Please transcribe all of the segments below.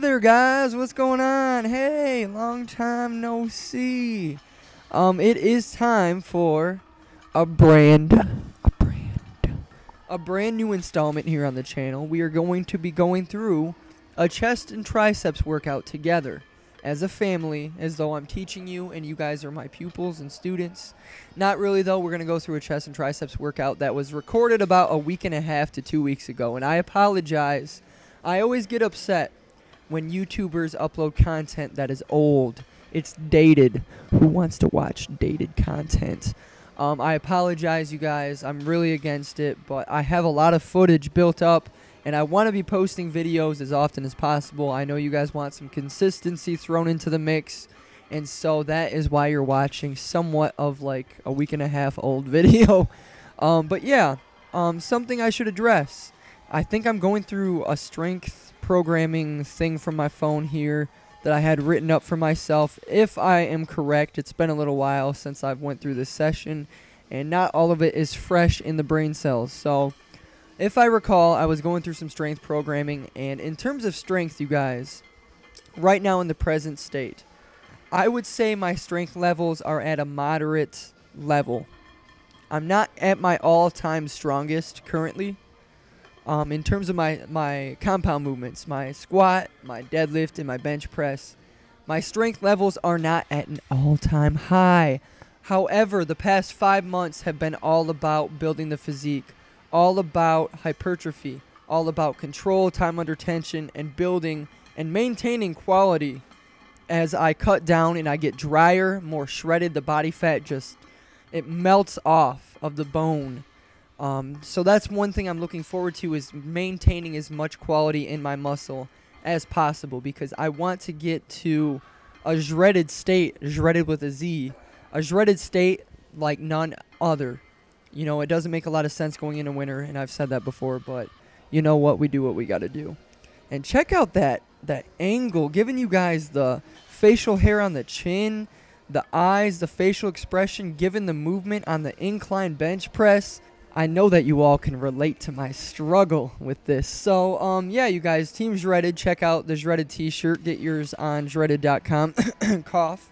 there, guys. What's going on? Hey, long time no see. It is time for a brand new installment here on the channel. We are going to be going through a chest and triceps workout together as a family, as though I'm teaching you and you guys are my pupils and students. Not really, though. We're going to go through a chest and triceps workout that was recorded about a week and a half to 2 weeks ago, and I apologize. I always get upset when YouTubers upload content that is old. It's dated. Who wants to watch dated content? I apologize, you guys. I'm really against it, but I have a lot of footage built up, and I want to be posting videos as often as possible. I know you guys want some consistency thrown into the mix, and so that is why you're watching somewhat of like a week and a half old video. But yeah, something I should address. I think I'm going through a strength programming thing from my phone here that I had written up for myself. If I am correct, it's been a little while since I've went through this session, and not all of it is fresh in the brain cells. So if I recall, I was going through some strength programming, and in terms of strength, you guys, right now in the present state, I would say my strength levels are at a moderate level. I'm not at my all-time strongest currently. In terms of my compound movements, my squat, my deadlift, and my bench press, my strength levels are not at an all-time high. However, the past 5 months have been all about building the physique, all about hypertrophy, all about control, time under tension, and building and maintaining quality. As I cut down and I get drier, more shredded, the body fat it melts off of the bone. So that's one thing I'm looking forward to, is maintaining as much quality in my muscle as possible, because I want to get to a shredded state, shredded with a Z, a shredded state like none other. You know, it doesn't make a lot of sense going into winter, and I've said that before, but you know what? We do what we got to do. And check out that angle, giving you guys the facial hair on the chin, the eyes, the facial expression, given the movement on the incline bench press. I know that you all can relate to my struggle with this. So, yeah, you guys, Team Shredded, check out the Shredded t-shirt. Get yours on shredded.com. Cough.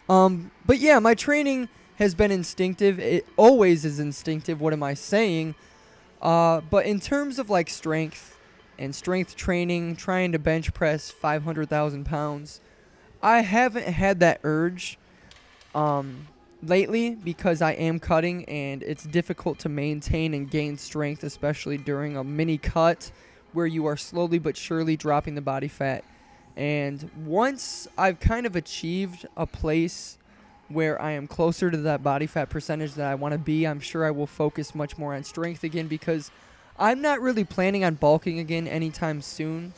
But yeah, my training has been instinctive. It always is instinctive. What am I saying? But in terms of like strength and strength training, trying to bench press 500,000 pounds, I haven't had that urge lately, because I am cutting and it's difficult to maintain and gain strength, especially during a mini cut where you are slowly but surely dropping the body fat. And once I've kind of achieved a place where I am closer to that body fat percentage that I want to be, I'm sure I will focus much more on strength again, because I'm not really planning on bulking again anytime soon.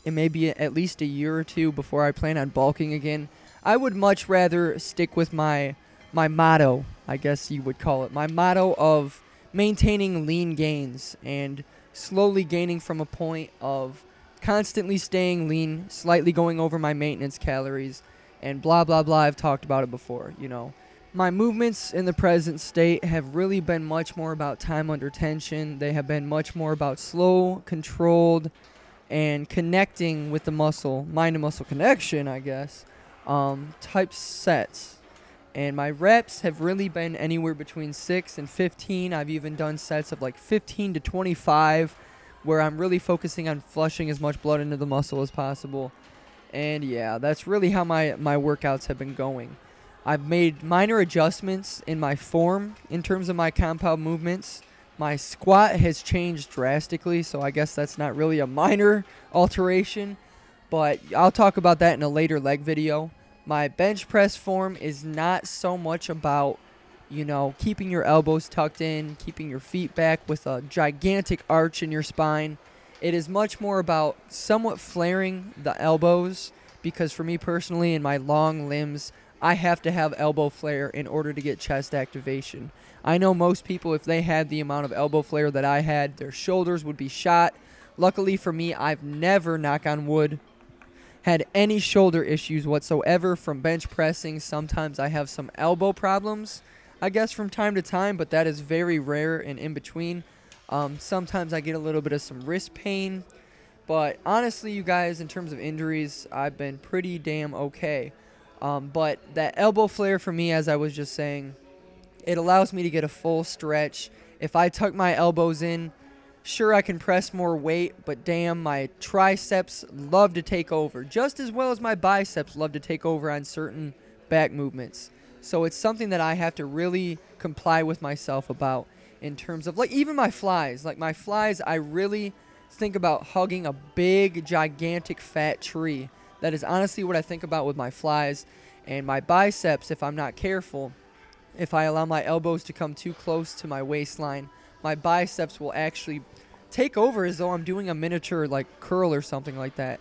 It may be at least a year or two before I plan on bulking again. I would much rather stick with my motto, I guess you would call it. My motto of maintaining lean gains and slowly gaining from a point of constantly staying lean, slightly going over my maintenance calories, and blah, blah, blah. I've talked about it before, you know. My movements in the present state have really been much more about time under tension. They have been much more about slow, controlled, and connecting with the muscle, mind to muscle connection, I guess, type sets. And my reps have really been anywhere between 6 and 15. I've even done sets of like 15 to 25, where I'm really focusing on flushing as much blood into the muscle as possible. And yeah, that's really how my workouts have been going. I've made minor adjustments in my form in terms of my compound movements. My squat has changed drastically, so I guess that's not really a minor alteration, but I'll talk about that in a later leg video. My bench press form is not so much about, you know, keeping your elbows tucked in, keeping your feet back with a gigantic arch in your spine. It is much more about somewhat flaring the elbows, because for me personally, in my long limbs, I have to have elbow flare in order to get chest activation. I know most people, if they had the amount of elbow flare that I had, their shoulders would be shot. Luckily for me, I've never, knock on wood, had any shoulder issues whatsoever from bench pressing. Sometimes I have some elbow problems, I guess, from time to time, but that is very rare and in between. Sometimes I get a little bit of some wrist pain, But honestly, you guys, in terms of injuries, I've been pretty damn okay. But that elbow flare for me, as I was just saying, it allows me to get a full stretch. If I tuck my elbows in, sure, I can press more weight, but damn, my triceps love to take over, just as well as my biceps love to take over on certain back movements. So it's something that I have to really comply with myself about in terms of, like, even my flies. Like, my flies, I really think about hugging a big, gigantic, fat tree. That is honestly what I think about with my flies. And my biceps, if I'm not careful, if I allow my elbows to come too close to my waistline, my biceps will actually take over as though I'm doing a miniature, like, curl or something like that.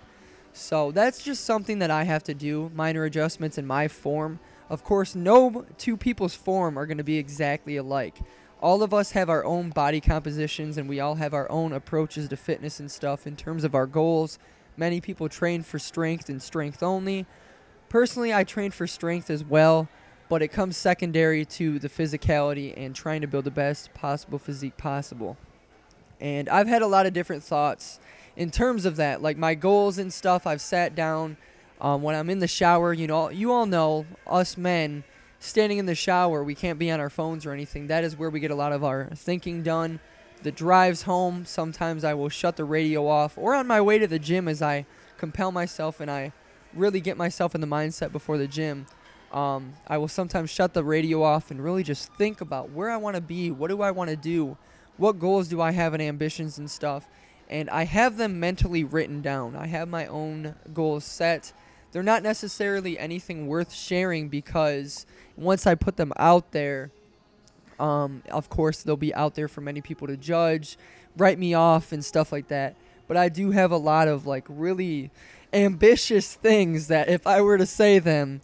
So that's just something that I have to do, minor adjustments in my form. Of course, no two people's form are going to be exactly alike. All of us have our own body compositions, and we all have our own approaches to fitness and stuff in terms of our goals. Many people train for strength and strength only. Personally, I train for strength as well, but it comes secondary to the physicality and trying to build the best possible physique possible. And I've had a lot of different thoughts in terms of that, like my goals and stuff. I've sat down when I'm in the shower. You know, you all know, us men, standing in the shower, we can't be on our phones or anything. That is where we get a lot of our thinking done. The drives home, sometimes I will shut the radio off, or on my way to the gym as I compel myself and I really get myself in the mindset before the gym. I will sometimes shut the radio off and really just think about where I want to be, what do I want to do, what goals do I have and ambitions and stuff. And I have them mentally written down. I have my own goals set. They're not necessarily anything worth sharing because once I put them out there, of course, they'll be out there for many people to judge, write me off and stuff like that. But I do have a lot of, like, really ambitious things that if I were to say them,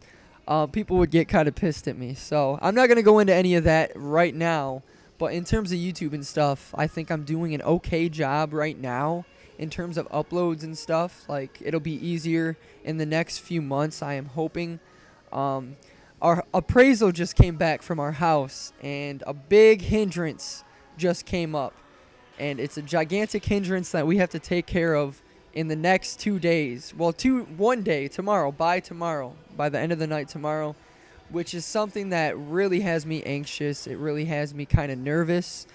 people would get kind of pissed at me. So I'm not going to go into any of that right now. But in terms of YouTube and stuff, I think I'm doing an okay job right now in terms of uploads and stuff. Like, it'll be easier in the next few months, I am hoping. Our appraisal just came back from our house, and a big hindrance just came up. And it's a gigantic hindrance that we have to take care of in the next 2 days. Well, one day, tomorrow, by the end of the night tomorrow, which is something that really has me anxious. It really has me kind of nervous,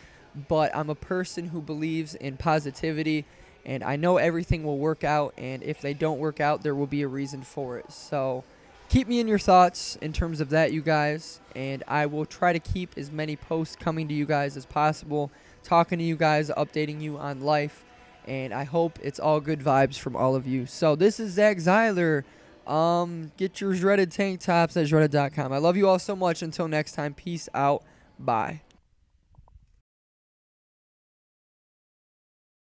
but I'm a person who believes in positivity, and I know everything will work out, and if they don't work out, there will be a reason for it. So keep me in your thoughts in terms of that, you guys, and I will try to keep as many posts coming to you guys as possible, talking to you guys, updating you on life, and I hope it's all good vibes from all of you. So this is Zach Zeiler. Get your shredded tank tops at shredded.com. I love you all so much. Until next time, peace out. Bye.